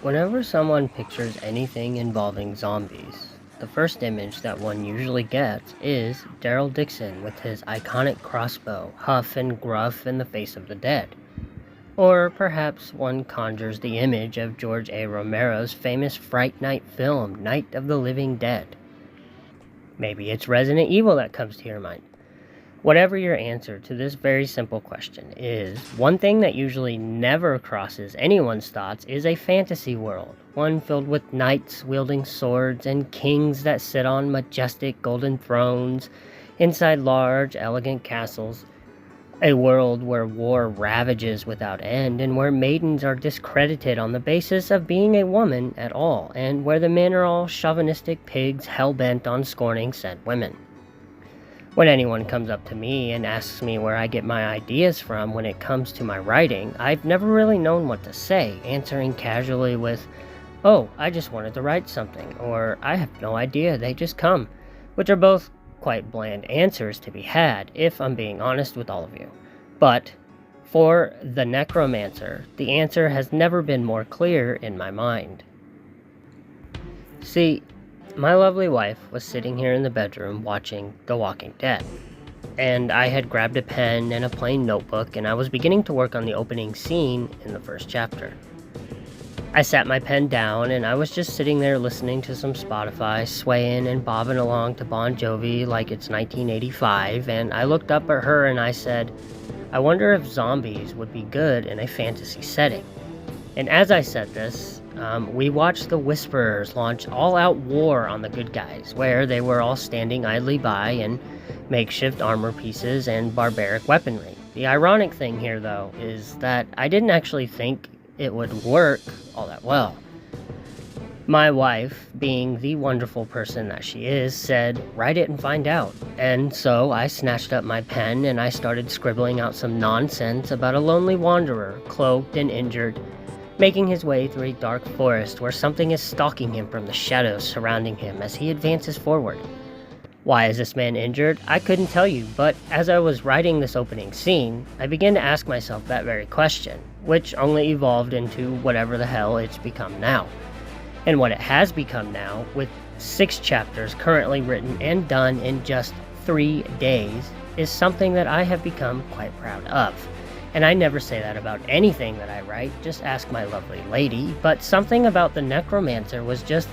Whenever someone pictures anything involving zombies, the first image that one usually gets is Daryl Dixon with his iconic crossbow, huff and gruff in the face of the dead. Or perhaps one conjures the image of George A. Romero's famous Fright Night film, Night of the Living Dead. Maybe it's Resident Evil that comes to your mind. Whatever your answer to this very simple question is, one thing that usually never crosses anyone's thoughts is a fantasy world, one filled with knights wielding swords and kings that sit on majestic golden thrones inside large, elegant castles, a world where war ravages without end and where maidens are discredited on the basis of being a woman at all, and where the men are all chauvinistic pigs hell-bent on scorning said women. When anyone comes up to me and asks me where I get my ideas from when it comes to my writing, I've never really known what to say, answering casually with, "Oh, I just wanted to write something," or "I have no idea, they just come," which are both quite bland answers to be had, if I'm being honest with all of you. But for the Necromancer, the answer has never been more clear in my mind. See, my lovely wife was sitting here in the bedroom watching The Walking Dead, and I had grabbed a pen and a plain notebook, and I was beginning to work on the opening scene in the first chapter. I sat my pen down, and I was just sitting there listening to some Spotify, swaying and bobbing along to Bon Jovi like it's 1985, and I looked up at her and I said, "I wonder if zombies would be good in a fantasy setting." And as I said this, we watched the Whisperers launch all-out war on the good guys, where they were all standing idly by in makeshift armor pieces and barbaric weaponry. The ironic thing here, though, is that I didn't actually think it would work all that well. My wife, being the wonderful person that she is, said, "Write it and find out." And so I snatched up my pen and I started scribbling out some nonsense about a lonely wanderer, cloaked and injured, making his way through a dark forest where something is stalking him from the shadows surrounding him as he advances forward. Why is this man injured? I couldn't tell you, but as I was writing this opening scene, I began to ask myself that very question, which only evolved into whatever the hell it's become now. And what it has become now, with 6 chapters currently written and done in just 3 days, is something that I have become quite proud of. And I never say that about anything that I write, just ask my lovely lady, but something about the Necromancer was just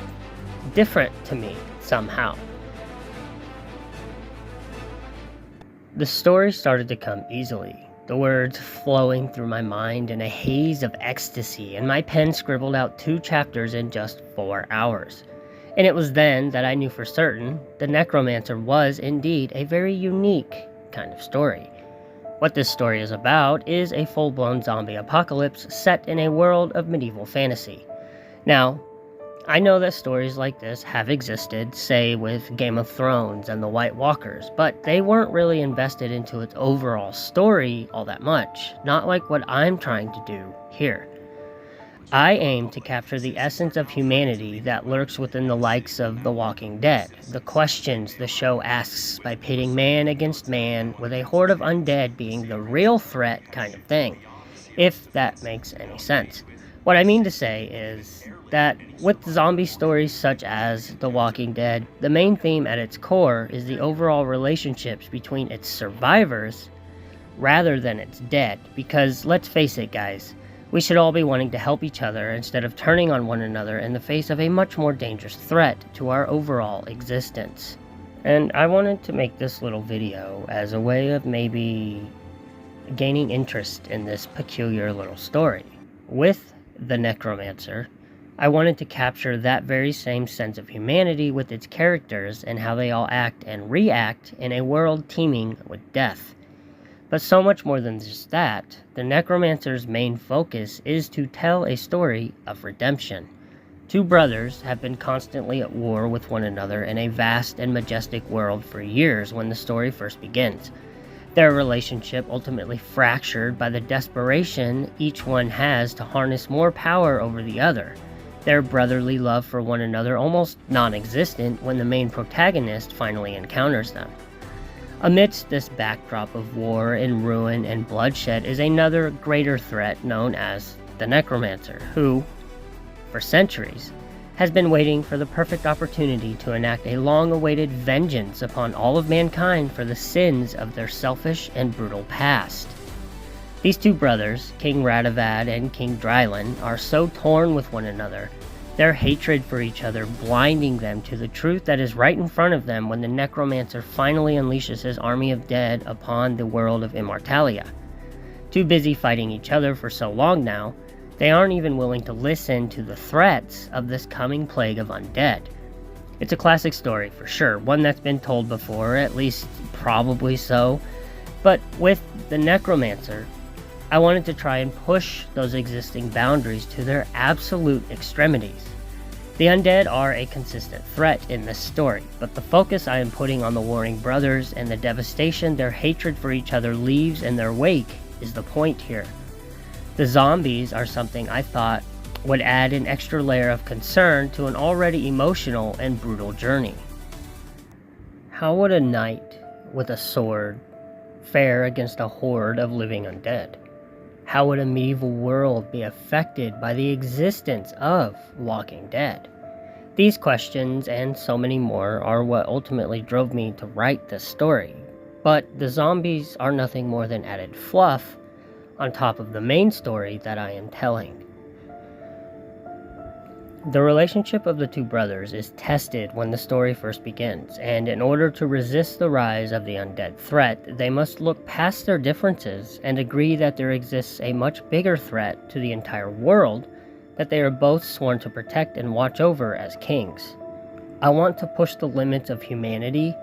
different to me somehow. The story started to come easily, the words flowing through my mind in a haze of ecstasy, and my pen scribbled out 2 chapters in just 4 hours. And it was then that I knew for certain the Necromancer was indeed a very unique kind of story. What this story is about is a full-blown zombie apocalypse set in a world of medieval fantasy. Now, I know that stories like this have existed, say with Game of Thrones and the White Walkers, but they weren't really invested into its overall story all that much, not like what I'm trying to do here. I aim to capture the essence of humanity that lurks within the likes of The Walking Dead, the questions the show asks by pitting man against man, with a horde of undead being the real threat kind of thing, if that makes any sense. What I mean to say is that with zombie stories such as The Walking Dead, the main theme at its core is the overall relationships between its survivors rather than its dead, because let's face it guys, we should all be wanting to help each other instead of turning on one another in the face of a much more dangerous threat to our overall existence. And I wanted to make this little video as a way of maybe gaining interest in this peculiar little story. With the Necromancer, I wanted to capture that very same sense of humanity with its characters and how they all act and react in a world teeming with death. But so much more than just that, the Necromancer's main focus is to tell a story of redemption. 2 brothers have been constantly at war with one another in a vast and majestic world for years when the story first begins. Their relationship ultimately fractured by the desperation each one has to harness more power over the other. Their brotherly love for one another almost non-existent when the main protagonist finally encounters them. Amidst this backdrop of war and ruin and bloodshed is another greater threat known as the Necromancer, who, for centuries, has been waiting for the perfect opportunity to enact a long-awaited vengeance upon all of mankind for the sins of their selfish and brutal past. These two brothers, King Radavad and King Dryland, are so torn with one another, their hatred for each other blinding them to the truth that is right in front of them when the Necromancer finally unleashes his army of dead upon the world of Immortalia. Too busy fighting each other for so long now, they aren't even willing to listen to the threats of this coming plague of undead. It's a classic story for sure, one that's been told before, at least probably so, but with the Necromancer, I wanted to try and push those existing boundaries to their absolute extremities. The undead are a consistent threat in this story, but the focus I am putting on the warring brothers and the devastation their hatred for each other leaves in their wake is the point here. The zombies are something I thought would add an extra layer of concern to an already emotional and brutal journey. How would a knight with a sword fare against a horde of living undead? How would a medieval world be affected by the existence of Walking Dead? These questions, and so many more, are what ultimately drove me to write this story. But the zombies are nothing more than added fluff on top of the main story that I am telling. The relationship of the two brothers is tested when the story first begins, and in order to resist the rise of the undead threat, they must look past their differences and agree that there exists a much bigger threat to the entire world that they are both sworn to protect and watch over as kings. I want to push the limits of humanity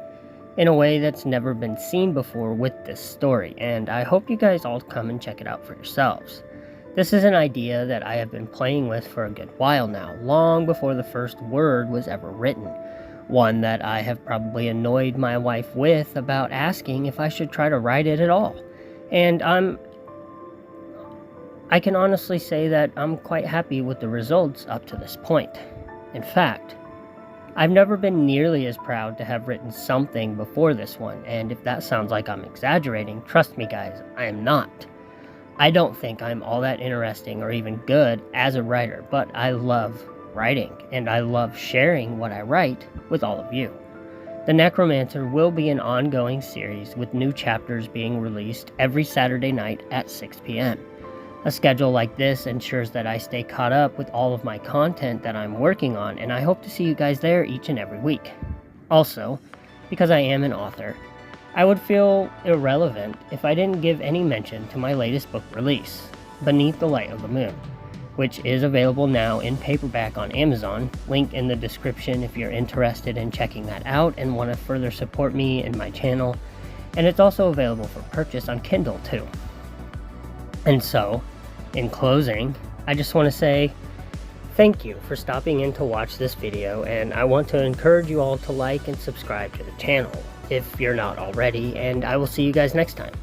in a way that's never been seen before with this story, and I hope you guys all come and check it out for yourselves. This is an idea that I have been playing with for a good while now, long before the first word was ever written. One that I have probably annoyed my wife with about asking if I should try to write it at all. And I can honestly say that I'm quite happy with the results up to this point. In fact, I've never been nearly as proud to have written something before this one, and if that sounds like I'm exaggerating, trust me guys, I am not. I don't think I'm all that interesting or even good as a writer, but I love writing, and I love sharing what I write with all of you. The Necromancer will be an ongoing series with new chapters being released every Saturday night at 6 p.m. A schedule like this ensures that I stay caught up with all of my content that I'm working on, and I hope to see you guys there each and every week. Also, because I am an author, I would feel irrelevant if I didn't give any mention to my latest book release, Beneath the Light of the Moon, which is available now in paperback on Amazon, link in the description if you're interested in checking that out and want to further support me and my channel, and it's also available for purchase on Kindle too. And so, in closing, I just want to say thank you for stopping in to watch this video, and I want to encourage you all to like and subscribe to the channel if you're not already, and I will see you guys next time.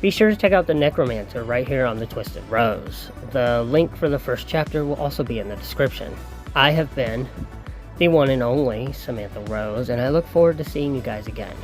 Be sure to check out the Necromancer right here on the Twisted Rose. The link for the first chapter will also be in the description. I have been the one and only Samantha Rose, and I look forward to seeing you guys again.